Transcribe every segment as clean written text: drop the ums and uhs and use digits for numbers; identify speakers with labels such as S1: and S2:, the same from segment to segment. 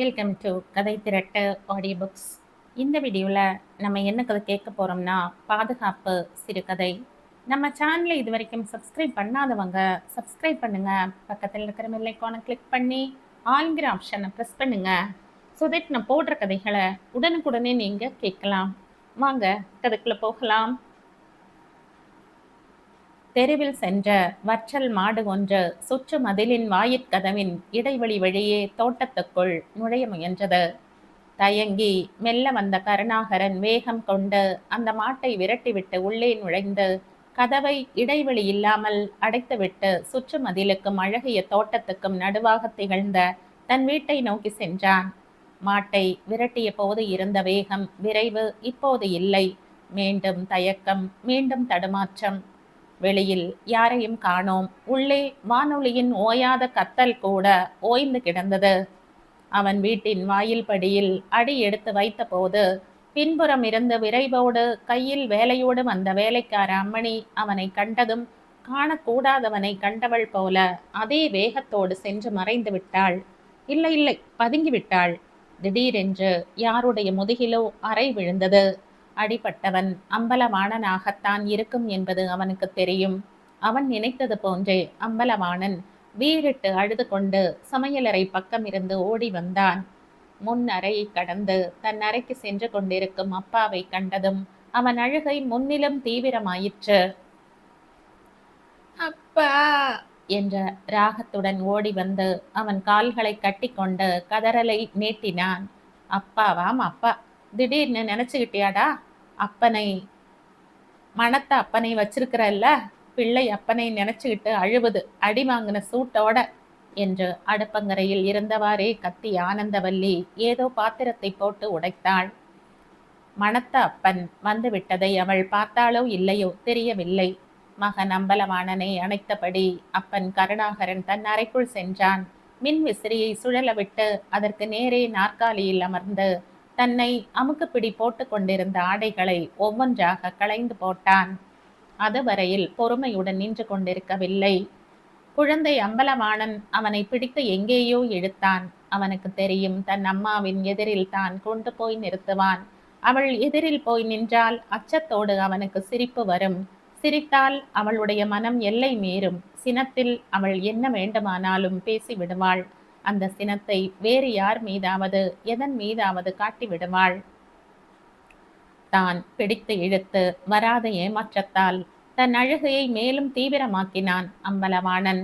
S1: Welcome to கதை திரட்டு audio books. இந்த வீடியோவில் நம்ம என்ன கதை கேட்க போகிறோம்னா, பாதுகாப்பு சிறுகதை. நம்ம சேனலை இது வரைக்கும் சப்ஸ்கிரைப் பண்ணாதவங்க சப்ஸ்கிரைப் பண்ணுங்கள். பக்கத்தில் இருக்கிற பெல் ஐகானை கிளிக் பண்ணி ஆல்ங்கிற ஆப்ஷனை ப்ரெஸ் பண்ணுங்கள். ஸோ தட் நான் போடுற கதைகளை உடனுக்குடனே நீங்கள் கேட்கலாம். வாங்க கதைக்குள்ளே போகலாம். தெருவில் சென்ற வற்றல் மாடு ஒன்று சுற்று மதிலின் வாயிற்கதவின் இடைவெளி வழியே தோட்டத்துக்குள் நுழைய முயன்றது. தயங்கி மெல்ல வந்த கருணாகரன் வேகம் கொண்டு அந்த மாட்டை விரட்டிவிட்டு உள்ளே நுழைந்து கதவை இடைவெளி இல்லாமல் அடைத்துவிட்டு சுற்று மதிலுக்கும் அழகிய தோட்டத்துக்கும் நடுவாக திகழ்ந்த தன் வீட்டை நோக்கி சென்றான். மாட்டை விரட்டிய போது இருந்த வேகம், விரைவு இப்போது இல்லை. மீண்டும் தயக்கம், மீண்டும் தடுமாற்றம். வெளியில் யாரையும் காணோம். உள்ளே வானொலியின் ஓயாத கத்தல் கூட ஓய்ந்து கிடந்தது. அவன் வீட்டின் வாயில் படியில் அடி எடுத்து வைத்த போது பின்புறம் இருந்து விரைவோடு கையில் வேலையோடு வந்த வேலைக்கார அம்மணி அவனை கண்டதும் காணக்கூடாதவனை கண்டவள் போல அதே வேகத்தோடு சென்று மறைந்து விட்டாள். இல்லை இல்லை, பதுங்கி விட்டாள். திடீரென்று யாருடைய முதுகிலோ அறை விழுந்தது. அடிபட்டவன் அம்பலவாணனாகத்தான் இருக்கும் என்பது அவனுக்கு தெரியும். அவன் நினைத்தது போன்றே அம்பலவாணன் வீறிட்டு அழுது கொண்டு சமையலறை பக்கம் இருந்து ஓடி வந்தான். முன் அறையை கடந்து தன் அறைக்கு சென்று கொண்டிருக்கும் அப்பாவை கண்டதும் அவன் அழுகை முன்னிலும் தீவிரமாயிற்று. அப்பா என்ற ராகத்துடன் ஓடி வந்து அவன் கால்களை கட்டி கொண்டு கதறலை நீட்டினான். அப்பாவாம் அப்பா, திடீர்னு நினைச்சுக்கிட்டியாடா? அப்பனை மனத்த அப்பனை வச்சிருக்கிறல்ல, பிள்ளை அப்பனை நினைச்சுக்கிட்டு அழுவது அடி வாங்கின சூட்டோட என்று அடுப்பங்கரையில் இருந்தவாறே கத்தி ஆனந்தவல்லி ஏதோ பாத்திரத்தை போட்டு உடைத்தாள். மனத்த அப்பன் வந்து விட்டதை அவள் பார்த்தாளோ இல்லையோ தெரியவில்லை. மகன் அம்பலவாணனை அணைத்தபடி அப்பன் கருணாகரன் தன் அறைக்குள் சென்றான். மின் விசிறியை சுழல விட்டு அதற்கு நேரே நாற்காலியில் அமர்ந்து தன்னை அமுக்குப்பிடி போட்டு கொண்டிருந்த ஆடைகளை ஒவ்வொன்றாக களைந்து போட்டான். அதுவரையில் பொறுமையுடன் நின்று கொண்டிருக்கவில்லை. குழந்தை அம்பலவாணன் அவனை பிடித்து எங்கேயோ இழுத்தான். அவனுக்கு தெரியும், தன் அம்மாவின் எதிரில் தான் கொண்டு போய் நிறுத்துவான். அவள் எதிரில் போய் நின்றால் அச்சத்தோடு அவனுக்கு சிரிப்பு வரும். சிரித்தால் அவளுடைய மனம் எல்லை மீறும். சினத்தில் அவள் என்ன வேண்டுமானாலும் பேசிவிடுவாள். அந்த சினத்தை வேறு யார் மீதாவது எதன் மீதாவது காட்டி விடுவாள். தான் பிடித்து இழுத்து வராத ஏமாற்றத்தால் தன் அழுகையை மேலும் தீவிரமாக்கினான் அம்பலவாணன்.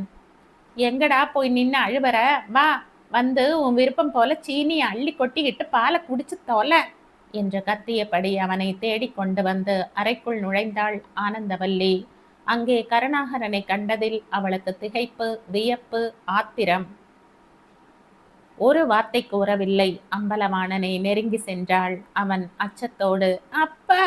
S1: எங்கடா போய் நின்று அழுவற? வா, வந்து உன் விருப்பம் போல சீனியை அள்ளி கொட்டிக்கிட்டு பாலை குடிச்சு தொலை என்று கத்தியபடி அவனை தேடி கொண்டு வந்து அறைக்குள் நுழைந்தாள் ஆனந்தவல்லி. அங்கே கருணாகரனை கண்டதில் அவளுக்கு திகைப்பு, வியப்பு, ஆத்திரம். ஒரு வார்த்தை கூறவில்லை. அம்பலவாணனை நெருங்கி சென்றாள். அவன் அச்சத்தோடு அப்பா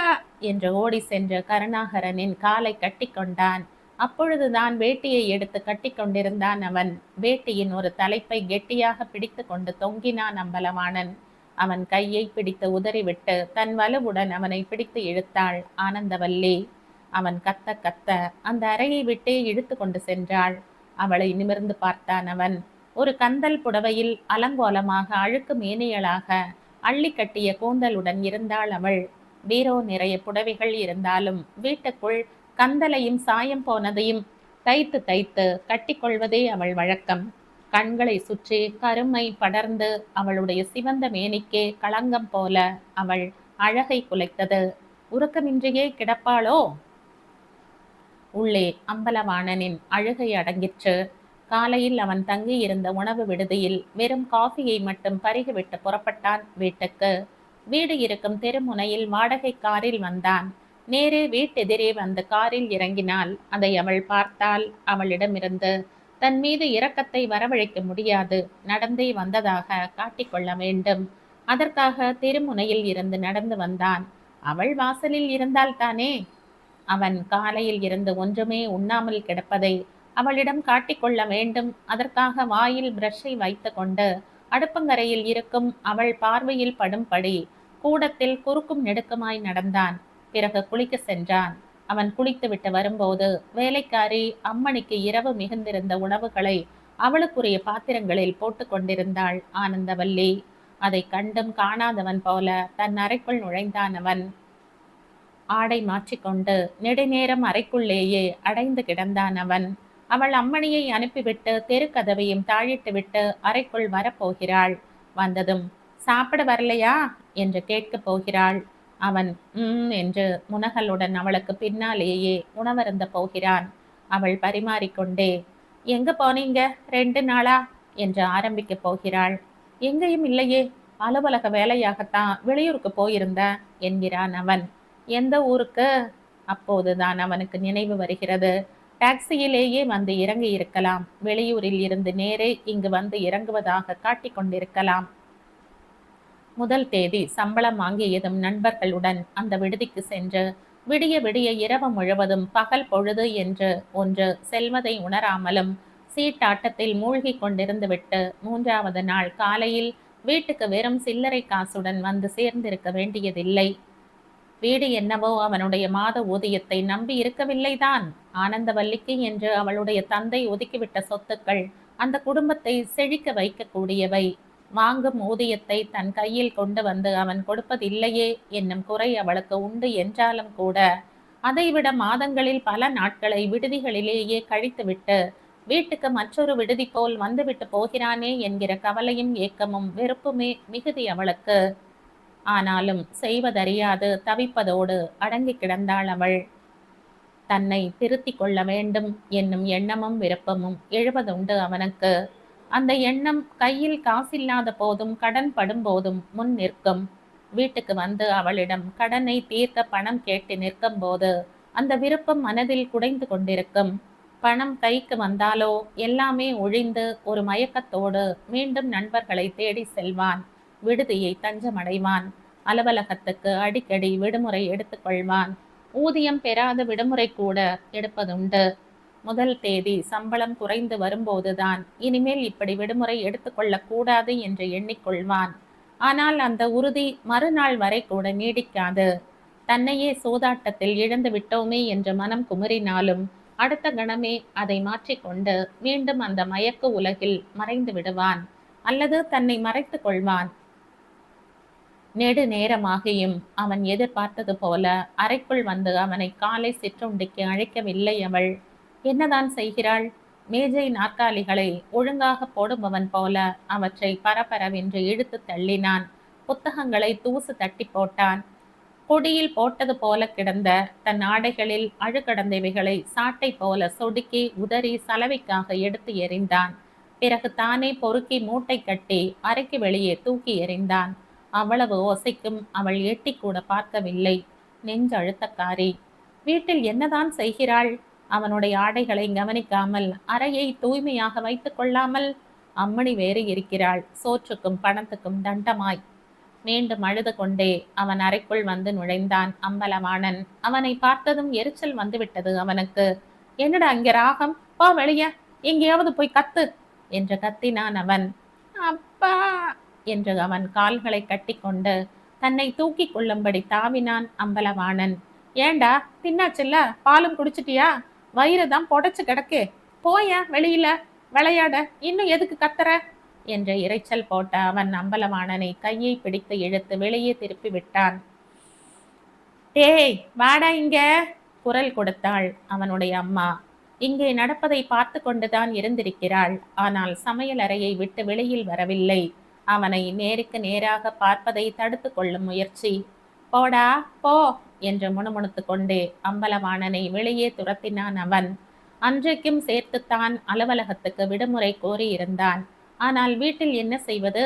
S1: என்று ஓடி சென்று கருணாகரனின் காலை கட்டி கொண்டான். அப்பொழுதுதான் வேட்டியை எடுத்து கட்டி கொண்டிருந்தான் அவன். வேட்டியின் ஒரு தலைப்பை கெட்டியாக பிடித்து கொண்டு தொங்கினான் அம்பலவாணன். அவன் கையை பிடித்து உதறிவிட்டு தன் வலுவுடன் அவனை பிடித்து இழுத்தாள் ஆனந்தவல்லி. அவன் கத்த கத்த அந்த அறையை விட்டே இழுத்து கொண்டு சென்றாள். அவளை நிமிர்ந்து பார்த்தான் அவன். ஒரு கந்தல் புடவையில் அலங்கோலமாக அழுக்கு மேனியலாக அள்ளி கட்டிய கூந்தலுடன் இருந்தாள் அவள். பீரோ நிறைய புடவைகள் இருந்தாலும் வீட்டுக்குள் கந்தலையும் சாயம் போனதையும் தைத்து தைத்து கட்டிக்கொள்வதே அவள் வழக்கம். கண்களை சுற்றி கருமை படர்ந்து அவளுடைய சிவந்த மேனிக்கே களங்கம் போல அவள் அழகை குலைத்தது. உறக்கமின்றியே கிடப்பாளோ? உள்ளே அம்பலவாணனின் அழுகை அடங்கிற்று. காலையில் அவன் தங்கி இருந்த உணவு விடுதியில் வெறும் காஃபியை மட்டும் பருகிவிட்டு புறப்பட்டான் வீட்டுக்கு. வீடு இருக்கும் தெருமுனையில் வாடகை காரில் வந்தான். நேரே வீட்டெதிரே வந்து காரில் இறங்கினாள். அதை அவள் பார்த்தால் அவளிடமிருந்து தன் மீது இரக்கத்தை வரவழைக்க முடியாது. நடந்தே வந்ததாக காட்டிக்கொள்ள வேண்டும். அதற்காக தெருமுனையில் இருந்து நடந்து வந்தான். அவள் வாசலில் இருந்தால் தானே. அவன் காலையில் இருந்து ஒன்றுமே உண்ணாமல் கிடப்பதை அவளிடம் காட்டிக்கொள்ள வேண்டும். அதற்காக வாயில் பிரஷை வைத்து கொண்டு அடுப்பங்கரையில் இருக்கும் அவள் பார்வையில் படும்படி கூடத்தில் குறுக்கும் நெடுக்குமாய் நடந்தான். பிறகு குளிக்க சென்றான். அவன் குளித்துவிட்டு வரும்போது வேலைக்காரி அம்மணிக்கு இரவு மிகுந்திருந்த உணவுகளை அவளுக்குரிய பாத்திரங்களில் போட்டு கொண்டிருந்தாள் ஆனந்தவல்லி. அதை கண்டும் காணாதவன் போல தன் அறைக்குள் நுழைந்தான் அவன். ஆடை மாற்றிக்கொண்டு நெடுநேரம் அறைக்குள்ளேயே அடைந்து கிடந்தான் அவன். அவள் அம்மணியை அனுப்பிவிட்டு தெருக்கதவையும் தாழிட்டுவிட்டு அறைக்குள் வரப்போகிறாள். வந்ததும், சாப்பிட வரலையா என்று கேட்கப் போகிறாள். அவன் என்று முனகலுடன் அவளுக்கு பின்னாலேயே உணவருந்த போகிறான். அவள் பரிமாறிக்கொண்டே, எங்க போனீங்க 2 நாளா என்று ஆரம்பிக்கப் போகிறாள். எங்கேயும் இல்லையே, அலுவலக வேலையாகத்தான் வெளியூருக்கு போயிருந்த என்கிறான் அவன். எந்த ஊருக்கு? அப்போதுதான் அவனுக்கு நினைவு வருகிறது. டாக்ஸியிலேயே வந்து இறங்கி இருக்கலாம். வெளியூரில் இருந்து நேரே இங்கு வந்து இறங்குவதாக காட்டிக் கொண்டிருக்கலாம். முதல் தேதி சம்பளம் வாங்கியதும் நண்பர்களுடன் அந்த விடுதிக்கு சென்று விடிய விடிய இரவு முழுவதும் பகல் பொழுது என்று ஒன்று செல்வதை உணராமலும் சீட்டாட்டத்தில் மூழ்கி கொண்டிருந்து விட்டு 3வது நாள் காலையில் வீட்டுக்கு வெறும் சில்லறை காசுடன் வந்து சேர்ந்திருக்க வேண்டியதில்லை. வீடு என்னவோ அவனுடைய மாத ஊதியத்தை நம்பி இருக்கவில்லைதான். ஆனந்தவல்லிக்கு என்று அவளுடைய தந்தை ஒதுக்கிவிட்ட சொத்துக்கள் அந்த குடும்பத்தை செழிக்க வைக்கக்கூடியவை. வாங்கும் ஊதியத்தை தன் கையில் கொண்டு வந்து அவன் கொடுப்பதில்லையே என்னும் குறை அவளுக்கு உண்டு என்றாலும் கூட, அதைவிட மாதங்களில் பல நாட்களை விடுதிகளிலேயே கழித்துவிட்டு வீட்டுக்கு மற்றொரு விடுதி போல் வந்துவிட்டு போகிறானே என்கிற கவலையும் ஏக்கமும் வெறுப்புமே மிகுதி அவளுக்கு. ஆனாலும் செய்வதறியாது தவிப்பதோடு அடங்கி கிடந்தாள் அவள். தன்னை திருத்திக் கொள்ள வேண்டும் என்னும் எண்ணமும் விருப்பமும் எழுவதுண்டு அவனுக்கு. அந்த எண்ணம் கையில் காசில்லாத போதும் கடன் படும் போதும் முன் நிற்கும். வீட்டுக்கு வந்து அவளிடம் கடனை தீர்க்க பணம் கேட்டு நிற்கும் போது அந்த விருப்பம் மனதில் குடைந்து கொண்டிருக்கும். பணம் கைக்கு வந்தாலோ எல்லாமே ஒழிந்து ஒரு மயக்கத்தோடு மீண்டும் நண்பர்களை தேடி செல்வான். விடுதியை தஞ்சமடைவான். அலுவலகத்துக்கு அடிக்கடி விடுமுறை எடுத்துக்கொள்வான். ஊதியம் பெறாத விடுமுறை கூட எடுப்பதுண்டு. முதல் தேதி சம்பளம் குறைந்து வரும்போதுதான் இனிமேல் இப்படி விடுமுறை எடுத்துக்கொள்ளக்கூடாது என்று எண்ணிக்கொள்வான். ஆனால் அந்த உறுதி மறுநாள் வரை கூட நீடிக்காது. தன்னையே சூதாட்டத்தில் இழந்து விட்டோமே என்று மனம் குமுறினாலும் அடுத்த கணமே அதை மாற்றிக்கொண்டு மீண்டும் அந்த மயக்க உலகில் மறைந்து விடுவான். அல்லது தன்னை மறைத்து கொள்வான். நெடு நேரமாகியும் அவன் எதிர்பார்த்தது போல அறைக்குள் வந்து அவனை காலை சிற்றுண்டிக்கு அழைக்கவில்லை அவள். என்னதான் செய்கிறாள்? மேஜை நாற்காலிகளை ஒழுங்காக போடுபவன் போல அவற்றை பரபரவென்று இழுத்து தள்ளினான். புத்தகங்களை தூசு தட்டி போட்டான். கொடியில் போட்டது போல கிடந்த தன் ஆடைகளில் அழுகடந்தவைகளை சாட்டை போல சொடுக்கி உதறி சலவைக்காக எடுத்து எறிந்தான். பிறகு தானே பொறுக்கி மூட்டை கட்டி அறைக்கு வெளியே தூக்கி எறிந்தான். அவ்வளவு ஓசைக்கும் அவள் எட்டி கூட பார்க்கவில்லை. நெஞ்சழுத்தக்காரி. வீட்டில் என்னதான் செய்கிறாள்? அவனுடைய ஆடைகளை கவனிக்காமல் அறையை தூய்மையாக வைத்துக் கொள்ளாமல் அம்மணி வேறு இருக்கிறாள், சோற்றுக்கும் பணத்துக்கும் தண்டமாய். மீண்டும் அழுது கொண்டே அவன் அறைக்குள் வந்து நுழைந்தான் அம்பலவாணன். அவனை பார்த்ததும் எரிச்சல் வந்துவிட்டது அவனுக்கு. என்னடா இங்க ராகம்? போ வெளிய, எங்கேயாவது போய் கத்து என்று கத்தினான் அவன். அப்பா என்று அவன் கால்களை கட்டி கொண்டு தன்னை தூக்கி கொள்ளும்படி தாவினான் அம்பலவாணன். ஏண்டா, தின்னாச்சுல்ல, பாலும் குடிச்சிட்டியா? வயிறு தான் புடைச்சு கிடக்கே, போய வெளியில விளையாட, இன்னும் எதுக்கு கத்துற என்று இறைச்சல் போட்ட அவன் அம்பலவாணனை கையை பிடித்து இழுத்து வெளியே திருப்பி விட்டான். டேய் வாடா இங்க, குரல் கொடுத்தாள் அவனுடைய அம்மா. இங்கே நடப்பதை பார்த்து கொண்டுதான் இருந்திருக்கிறாள். ஆனால் சமையல் அறையை விட்டு வெளியில் வரவில்லை. அவனை நேருக்கு நேராக பார்ப்பதை தடுத்து கொள்ளும் முயற்சி. போடா போ என்று முணுமுணுத்து கொண்டே அம்பலவாணனை வெளியே துரத்தினான் அவன். அன்றைக்கும் சேர்த்துத்தான் அலுவலகத்துக்கு விடுமுறை கோரியிருந்தான். ஆனால் வீட்டில் என்ன செய்வது?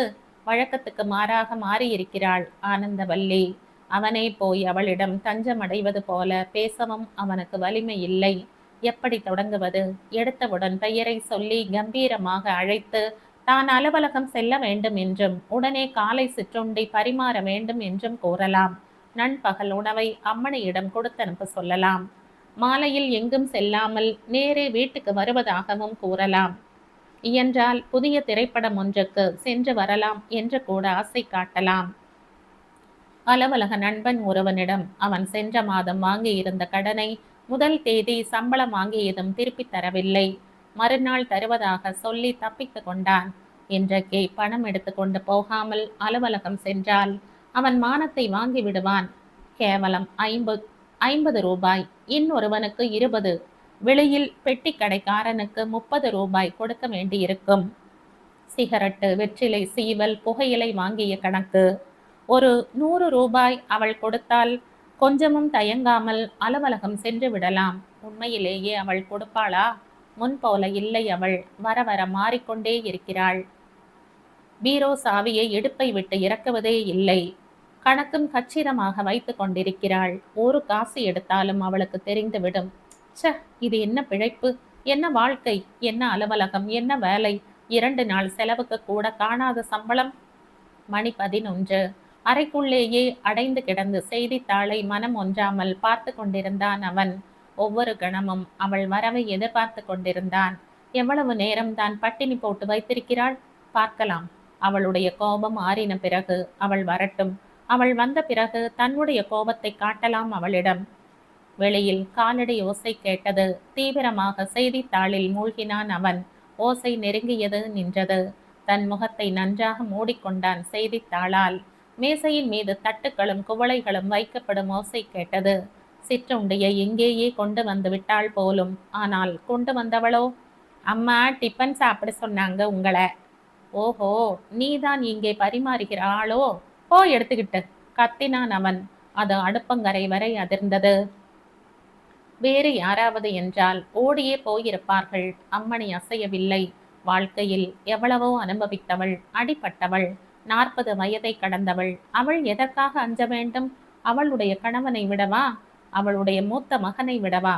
S1: வழக்கத்துக்கு மாறாக மாறியிருக்கிறாள் ஆனந்தவல்லி. அவனே போய் அவளிடம் தஞ்சமடைவது போல பேசவும் அவனுக்கு வலிமை இல்லை. எப்படி தொடங்குவது? எடுத்தவுடன் பெயரை சொல்லி கம்பீரமாக அழைத்து தான் அலுவலகம் செல்ல வேண்டும் என்றும் உடனே காலை சிற்றுண்டி பரிமாற வேண்டும் என்றும் கூறலாம். நண்பகல் உணவை அம்மணியிடம் கொடுத்தனுப்ப சொல்லலாம். மாலையில் எங்கும் செல்லாமல் நேரே வீட்டுக்கு வருவதாகவும் கூறலாம். இயன்றால் புதிய திரைப்படம் ஒன்றுக்கு சென்று வரலாம் என்று கூட ஆசை காட்டலாம். அலுவலக நண்பன் ஒருவனிடம் அவன் சென்ற மாதம் வாங்கியிருந்த கடனை முதல் தேதி சம்பளம் வாங்கியதும் திருப்பி தரவில்லை. மறுநாள் தருவதாக சொல்லி தப்பித்து கொண்டான். இன்றைக்கு பணம் எடுத்துக்கொண்டு போகாமல் அலுவலகம் சென்றால் அவன் மானத்தை வாங்கி விடுவான். கேவலம் 50 ரூபாய், இன்னொருவனுக்கு 20, வெளியில் பெட்டி கடைக்காரனுக்கு 30 ரூபாய் கொடுக்க வேண்டியிருக்கும். சிகரெட்டு, வெற்றிலை சீவல், புகையிலை வாங்கிய கணக்கு. ஒரு 100 ரூபாய் அவள் கொடுத்தால் கொஞ்சமும் தயங்காமல் அலுவலகம் சென்று விடலாம். உண்மையிலேயே அவள் கொடுப்பாளா? முன்போல இல்லை. அவள் வர வர மாறிக்கொண்டே இருக்கிறாள். பீரோ சாவியை இடுப்பை விட்டு இறக்குவதே இல்லை. கணக்கும் கச்சிதமாக வைத்து கொண்டிருக்கிறாள். ஒரு காசு எடுத்தாலும் அவளுக்கு தெரிந்துவிடும். ச, இது என்ன பிழைப்பு, என்ன வாழ்க்கை, என்ன அலுவலகம், என்ன வேலை, 2 நாள் செலவுக்கு கூட காணாத சம்பளம். மணி 11. அறைக்குள்ளேயே அடைந்து கிடந்து செய்தித்தாளை மனம் ஒன்றாமல் பார்த்து கொண்டிருந்தான் அவன். ஒவ்வொரு கணமும் அவள் வரவை எதிர்பார்த்து கொண்டிருந்தான். எவ்வளவு நேரம் தான் பட்டினி போட்டு வைத்திருக்கிறாள்? பார்க்கலாம். அவளுடைய கோபம் ஆறின பிறகு அவள் வரட்டும். அவள் வந்த பிறகு தன்னுடைய கோபத்தை காட்டலாம் அவளிடம். வெளியில் காலடி ஓசை கேட்டது. தீவிரமாக செய்தித்தாளில் மூழ்கினான் அவன். ஓசை நெருங்கியது, நின்றது. தன் முகத்தை நன்றாக மூடிக்கொண்டான் செய்தித்தாளால். மேசையின் மீது தட்டுக்களும் குவளைகளும் வைக்கப்படும் ஓசை கேட்டது. சிற்றுண்டியை எங்கேயே கொண்டு வந்து விட்டாள் போலும். ஆனால் கொண்டு வந்தவளோ? அம்மா டிஃபன் சாப்பிட சொன்னாங்க உங்களை. ஓஹோ, நீதான் இங்கே பரிமாறுகிறாளோ? போ எடுத்துக்கிட்டு, கத்தினான் அவன். அது அடுப்பங்கரை வரை அதிர்ந்தது. வேறு யாராவது என்றால் ஓடியே போயிருப்பார்கள். அம்மணி அசையவில்லை. வாழ்க்கையில் எவ்வளவோ அனுபவித்தவள், அடிபட்டவள், 40 வயதை கடந்தவள். அவள் எதற்காக அஞ்ச வேண்டும்? அவளுடைய கணவனை விடவா? அவளுடைய மூத்த மகனை விடவா?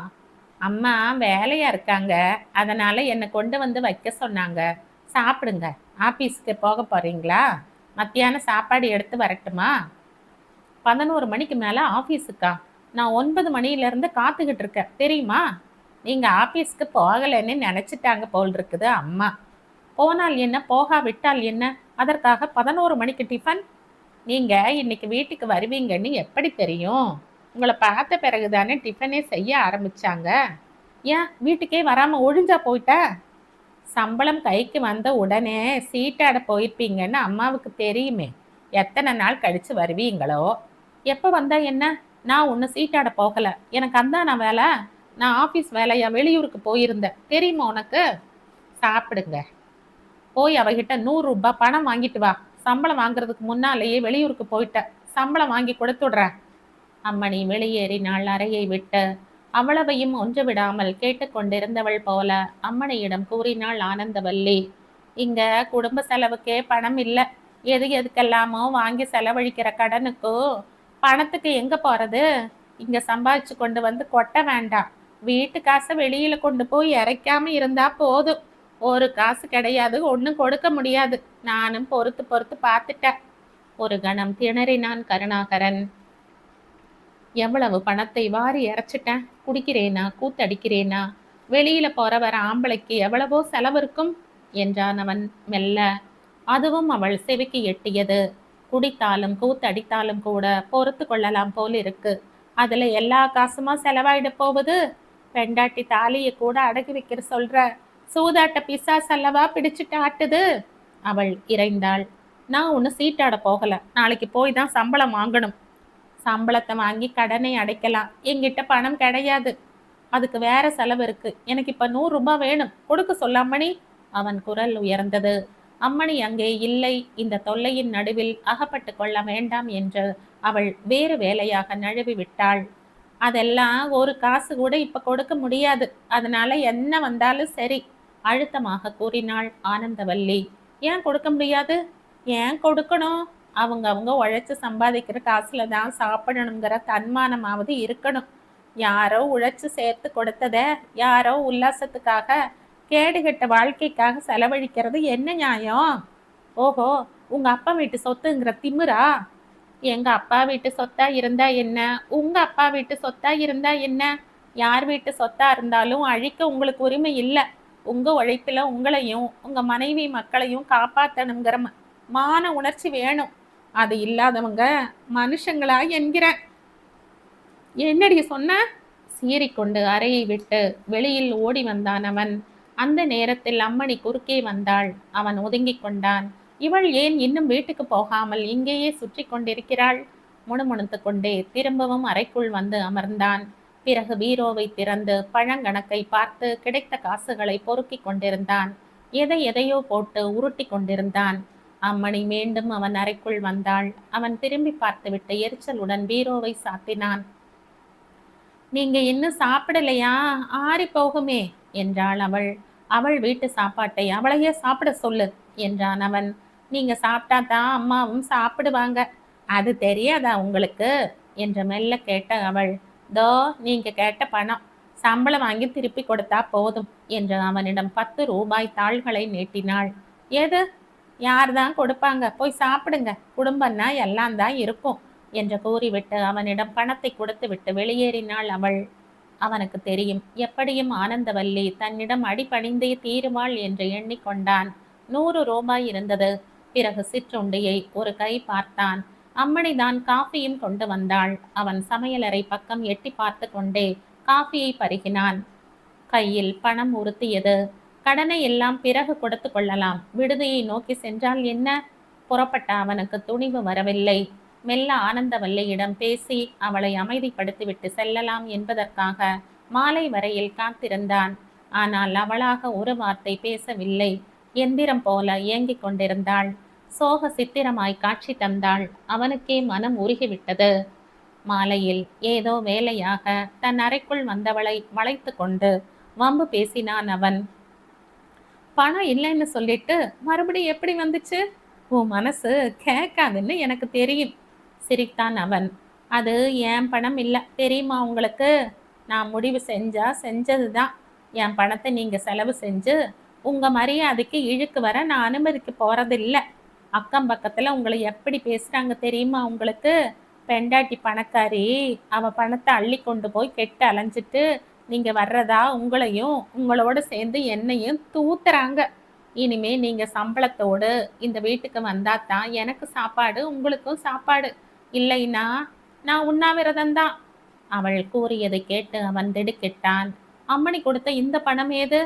S1: அம்மா வேலையா இருக்காங்க, அதனால என்னை கொண்டு வந்து வைக்க சொன்னாங்க. சாப்பிடுங்க. ஆபீஸ்க்கு போக போறீங்களா? மத்தியானம் சாப்பாடு எடுத்து வரட்டுமா? 11 மணிக்கு மேல ஆபீஸுக்கா? நான் 9 மணியிலிருந்து காத்துக்கிட்டு இருக்கேன் தெரியுமா? நீங்க ஆபீஸ்க்கு போகலைன்னு நினைச்சிட்டாங்க போல் இருக்குது அம்மா. போனால் என்ன, போகாவிட்டால் என்ன? அதற்காக 11 மணிக்கு டிஃபன்? நீங்க இன்னைக்கு வீட்டுக்கு வருவீங்கன்னு எப்படி தெரியும்? உங்களை பார்த்த பிறகுதானே டிஃபனே செய்ய ஆரம்பிச்சாங்க. ஏன் வீட்டுக்கே வராம ஒழிஞ்சா போயிட்ட? சம்பளம் கைக்கு வந்த உடனே சீட்டாட போயிருப்பீங்கன்னு அம்மாவுக்கு தெரியுமே. எத்தனை நாள் கழிச்சு வருவீங்களோ? எப்போ வந்தா என்ன? நான் ஒன்றும் சீட்டாட போகலை. எனக்கு அந்தானா வேலை? நான் ஆஃபீஸ் வேலையா வெளியூருக்கு போயிருந்தேன் தெரியுமா உனக்கு? சாப்பிடுங்க. போய் அவகிட்ட 100 ரூபாய் பணம் வாங்கிட்டு வா. சம்பளம் வாங்குறதுக்கு முன்னாலேயே வெளியூருக்கு போயிட்ட. சம்பளம் வாங்கி கொடுத்துடுறேன். அம்மணி வெளியேறினாள் அறையை விட்டு. அவ்வளவையும் ஒன்று விடாமல் கேட்டுக்கொண்டிருந்தவள் போல அம்மணியிடம் கூறினாள் ஆனந்தவல்லி. இங்க குடும்ப செலவுக்கே பணம் இல்லை. எதுக்கெல்லாமோ வாங்கி செலவழிக்கிற கடனுக்கோ பணத்துக்கு எங்க போறது? இங்க சம்பாதிச்சு கொண்டு வந்து கொட்ட வேண்டாம். வீட்டு காசை வெளியில கொண்டு போய் இறைக்காம இருந்தா போதும். ஒரு காசு கிடையாது, ஒன்றும் கொடுக்க முடியாது. நானும் பொறுத்து பொறுத்து பார்த்துட்டேன். ஒரு கணம் திணறினான் கருணாகரன். எவ்வளவு பணத்தை வாரி இறைச்சிட்டேன். குடிக்கிறேனா, கூத்தடிக்கிறேனா? வெளியில போற வர ஆம்பளைக்கு எவ்வளவோ செலவு இருக்கும் என்றான் அவன் மெல்ல. அதுவும் அவள் செவிக்கு எட்டியது. குடித்தாலும் கூத்தடித்தாலும் கூட பொறுத்து கொள்ளலாம் போல் இருக்கு. அதுல எல்லா காசுமா செலவாயிட போகுது? பெண்டாட்டி தாலியை கூட அடக்கி வைக்கிற சொல்ற சூதாட்ட பிசாஸ் அல்லவா பிடிச்சிட்டு ஆட்டுது. அவள் இறைந்தாள். நான் ஒன்று சீட்டாட போகல. நாளைக்கு போய் தான் சம்பளம் வாங்கணும். சம்பளத்தை வாங்கி கடனை அடைக்கலாம். என்கிட்ட பணம் கிடையாது. அதுக்கு வேற செலவு இருக்கு. எனக்கு இப்ப 100 ரூபாய் வேணும். கொடுக்க சொல்லாமணி. அவன் குரல் உயர்ந்தது. அம்மணி அங்கே இல்லை. இந்த தொல்லையின் நடுவில் அகப்பட்டு கொள்ள வேண்டாம் என்று அவள் வேறு வேலையாக நழுவி விட்டாள். அதெல்லாம் ஒரு காசு கூட இப்ப கொடுக்க முடியாது. அதனால என்ன வந்தாலும் சரி, அழுத்தமாக கூறினாள் ஆனந்தவல்லி. ஏன் கொடுக்க முடியாது? ஏன் கொடுக்கணும்? அவங்க உழைச்சு சம்பாதிக்கிற காசுல தான் சாப்பிடணுங்கிற தன்மானமாவது இருக்கணும். யாரோ உழைச்சு சேர்த்து கொடுத்தத யாரோ உல்லாசத்துக்காக, கேடுகட்ட வாழ்க்கைக்காக செலவழிக்கிறது என்ன நியாயம்? ஓஹோ, உங்க அப்பா வீட்டு சொத்துங்கிற திமிரா? எங்க அப்பா வீட்டு சொத்தா இருந்தா என்ன, உங்க அப்பா வீட்டு சொத்தா இருந்தா என்ன? யார் வீட்டு சொத்தா இருந்தாலும் அழிக்க உங்களுக்கு உரிமை இல்லை. உங்க உழைப்பில உங்களையும் உங்க மனைவி மக்களையும் காப்பாற்றணுங்கிற மான உணர்ச்சி வேணும். அது இல்லாதவங்க மனுஷங்களா என்கிற. என்னடி சொன்ன? சீறிக்கொண்டு அறையை விட்டு வெளியில் ஓடி வந்தான் அவன். அந்த நேரத்தில் அம்மணி குறுக்கே வந்தாள். அவன் ஒதுங்கிக் கொண்டான். இவள் ஏன் இன்னும் வீட்டுக்கு போகாமல் இங்கேயே சுற்றி கொண்டிருக்கிறாள்? முணுமுணுத்துக் கொண்டே திரும்பவும் அறைக்குள் வந்து அமர்ந்தான். பிறகு பீரோவை திறந்து பழங்கணக்கை பார்த்து கிடைத்த காசுகளை பொறுக்கிக் கொண்டிருந்தான். எதையோ போட்டு உருட்டி கொண்டிருந்தான். அம்மணி மீண்டும் அவன் அறைக்குள் வந்தாள். அவன் திரும்பி பார்த்துவிட்டு எரிச்சலுடன் பீரோவை சாத்தினான். நீங்க இன்னும் சாப்பிடலையா? ஆறி போகுமே என்றாள் அவள். அவள் வீட்டு சாப்பாட்டை அவளையே சாப்பிட சொல்லு என்றான் அவன். நீங்க சாப்பிட்டா தான் அம்மாவும் சாப்பிடுவாங்க. அது தெரியாதா உங்களுக்கு என்று மெல்ல கேட்ட அவள். தோ நீங்க கேட்ட பணம், சம்பளம் வாங்கி திருப்பி கொடுத்தா போதும் என்று அவனிடம் 10 ரூபாய் தாள்களை நீட்டினாள். எது? யார் தான் கொடுப்பாங்க? போய் சாப்பிடுங்க, குடும்பம்னா எல்லாம் தான் இருக்கும் என்று கூறிவிட்டு அவனிடம் பணத்தை கொடுத்துவிட்டு வெளியேறினாள் அவள். அவனுக்கு தெரியும், எப்படியும் ஆனந்தவல்லி தன்னிடம் அடிபணிந்தே தீருவாள் என்று எண்ணிக்கொண்டான். 100 ரூபாய் இருந்தது. பிறகு சிற்றுண்டியை ஒரு கை பார்த்தான். அம்மணிதான் காஃபியும் கொண்டு வந்தாள். அவன் சமையலறை பக்கம் எட்டி பார்த்து கொண்டே காஃபியை பருகினான். கையில் பணம் உறுத்தியது. கடனை எல்லாம் பிறகு கொடுத்து கொள்ளலாம், விடுதியை நோக்கி சென்றால் என்ன? புறப்பட்ட அவனுக்கு துணிவு வரவில்லை. மெல்ல ஆனந்தவல்லியிடம் பேசி அவளை அமைதிப்படுத்திவிட்டு செல்லலாம் என்பதற்காக மாலை வரையில் காத்திருந்தான். ஆனால் அவளாக ஒரு வார்த்தை பேசவில்லை. எந்திரம் போல ஏங்கிக் கொண்டிருந்தாள். சோக சித்திரமாய் காட்சி தந்தாள். அவனுக்கே மனம் உருகிவிட்டது. மாலையில் ஏதோ வேலையாக தன் அறைக்குள் வந்தவளை வளைத்து கொண்டு வம்பு பேசினான் அவன். பணம் இல்லைன்னு சொல்லிட்டு மறுபடியும் எப்படி வந்துச்சு? உன் மனசு கேட்காதுன்னு எனக்கு தெரியும் சிரித்தான் அவன். அது என் பணம் இல்லை தெரியுமா உங்களுக்கு? நான் முடிவு செஞ்சா செஞ்சது தான். என் பணத்தை நீங்கள் செலவு செஞ்சு உங்கள் மரியாதைக்கு இழுக்கு வர நான் அனுமதிக்க போகிறதில்ல. அக்கம் பக்கத்தில் உங்களை எப்படி பேசுகிறாங்க தெரியுமா உங்களுக்கு? பெண்டாட்டி பணக்காரி அவள் பணத்தை அள்ளி கொண்டு போய் கெட்டு அலைஞ்சிட்டு நீங்கள் வர்றதா உங்களையும் உங்களோட சேர்ந்து என்னையும் தூத்துறாங்க. இனிமே நீங்கள் சம்பளத்தோடு இந்த வீட்டுக்கு வந்தால் தான் எனக்கு சாப்பாடு, உங்களுக்கும் சாப்பாடு. இல்லைன்னா நான் உண்ணாவிரதம்தான். அவள் கூறியதை கேட்டு அவன் திடுக்கிட்டான். அம்மணி கொடுத்த இந்த பணம் ஏது?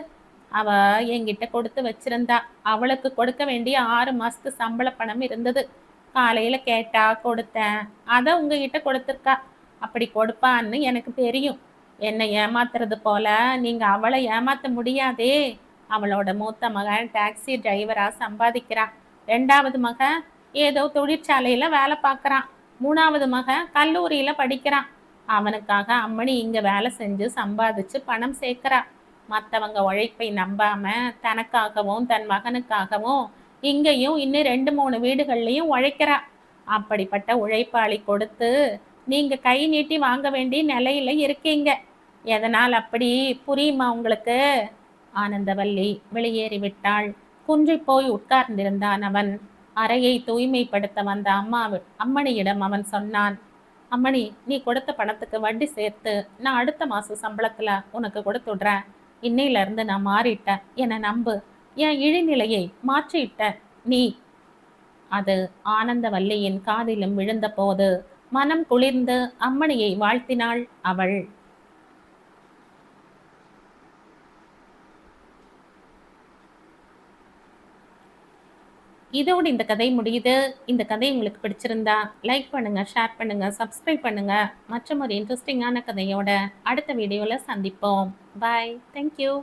S1: அவ என்கிட்ட கொடுத்து வச்சிருந்தா. அவளுக்கு கொடுக்க வேண்டிய 6 மாசத்து சம்பள பணம் இருந்தது. காலையில கேட்டா கொடுத்தேன். அதை உங்ககிட்ட கொடுத்துருக்கா. அப்படி கொடுப்பான்னு எனக்கு தெரியும். என்னை ஏமாத்துறது போல நீங்க அவளை ஏமாத்த முடியாதே. அவளோட மூத்த மகன் டாக்ஸி டிரைவரா சம்பாதிக்கிறான். 2வது மகன் ஏதோ தொழிற்சாலையில வேலை பார்க்கறான். 3வது மகன் கல்லூரியில படிக்கிறான். அவனுக்காக அம்மணி இங்க வேலை செஞ்சு சம்பாதிச்சு பணம் சேர்க்கிறா. மற்றவங்க உழைப்பை நம்பாம தனக்காகவும் தன் மகனுக்காகவும் இங்கேயும் இன்னும் 2-3 வீடுகள்லையும் உழைக்கிறா. அப்படிப்பட்ட உழைப்பாளி கொடுத்து நீங்க கை நீட்டி வாங்க வேண்டிய நிலையில இருக்கீங்க. எதனால் அப்படி புரியுமா உங்களுக்கு? ஆனந்தவல்லி வெளியேறிவிட்டாள். குன்றி போய் உட்கார்ந்திருந்தான் அவன். அறையை தூய்மைப்படுத்த வந்த அம்மணியிடம் அவன் சொன்னான். அம்மணி, நீ கொடுத்த பணத்துக்கு வட்டி சேர்த்து நான் அடுத்த மாசம் சம்பளத்துல உனக்கு கொடுத்துடுறேன். இன்னையிலிருந்து நான் மாறிட்டேன், என்னை நம்பு. என் இழிநிலையை மாற்றிட்ட நீ. அது ஆனந்தவல்லியின் காதிலும் விழுந்த போது மனம் குளிர்ந்து அம்மணியை வாழ்த்தினாள் அவள். இதோடு இந்த கதை முடியுது. இந்த கதை உங்களுக்கு பிடிச்சிருந்தா லைக் பண்ணுங்க, ஷேர் பண்ணுங்க, சப்ஸ்கிரைப் பண்ணுங்க. மற்றும் ஒரு இன்ட்ரெஸ்டிங்கான கதையோட அடுத்த வீடியோல சந்திப்போம். பாய். தேங்க்யூ.